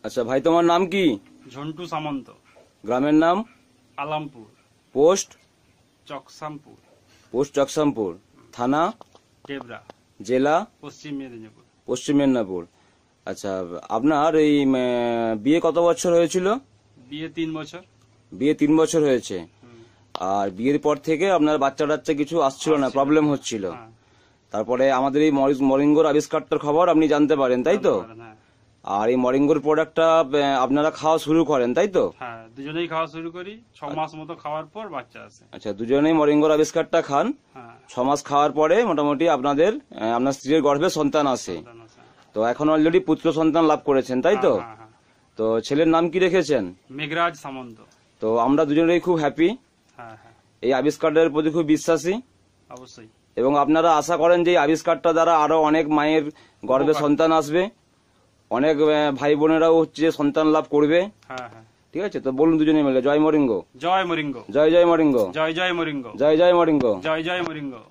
আচ্ছা ভাই, তোমার নাম কি? ঝন্টু সামন্ত। গ্রামের নাম? আলামপুর। পোস্ট? চকসামপুর। পোস্ট চকসামপুর। থানা? টেবরা। জেলা? পশ্চিম মেদিনীপুর। পশ্চিম মেদিনীপুর। আচ্ছা, আপনার এই বিয়ে কত বছর হয়েছিল? বিয়ে 3 বছর। বিয়ে 3 বছর হয়েছে। আর বিয়ের পর থেকে আপনার বাচ্চা টাচ্চা কিছু আসছিল না, প্রবলেম হচ্ছিল। হ্যাঁ, তারপরে আমাদের এই মরিঙ্গোর আবিষ্কারটার খবর আপনি জানতে পারেন, তাই তো? হ্যাঁ, আর এই মরিঙ্গোর প্রোডাক্টটা আপনারা খাওয়া শুরু করেন, তাই তো? হ্যাঁ, দুজনেই খাওয়া শুরু করি। 6 মাস মতো খাওয়ার পর বাচ্চা আসে। আচ্ছা, দুজনেই মরিঙ্গোর আবিষ্কারটা খান। হ্যাঁ, 6 মাস খাওয়ার পরে মোটামুটি আপনার স্ত্রীর গর্ভে সন্তান আসে। সন্তান আসে। তো এখন অলরেডি পুত্র সন্তান লাভ করেছেন, তাই তো? হ্যাঁ, হ্যাঁ, তো ছেলের নাম কি রেখেছেন? মেঘরাজ সামন্ত। তো আমরা দুজনেই খুব হ্যাপি, হ্যাঁ, হ্যাঁ, এই আবিষ্কারের প্রতি খুব বিশ্বাসী, অবশ্যই। এবং আপনারা আশা করেন যে এই আবিষ্কারটা দ্বারা আরো অনেক মায়ের গর্ভে সন্তান আসবে, অনেক ভাই বোনেরাও হচ্ছে সন্তান লাভ করবে। হ্যাঁ, হ্যাঁ, ঠিক আছে, তো বলুন দুজনে মিলে জয় মরিঙ্গো। জয় মরিঙ্গো। জয় জয় মরিঙ্গো। জয় জয় মরিঙ্গো। জয় জয় মরিঙ্গো। জয় জয় মরিঙ্গো।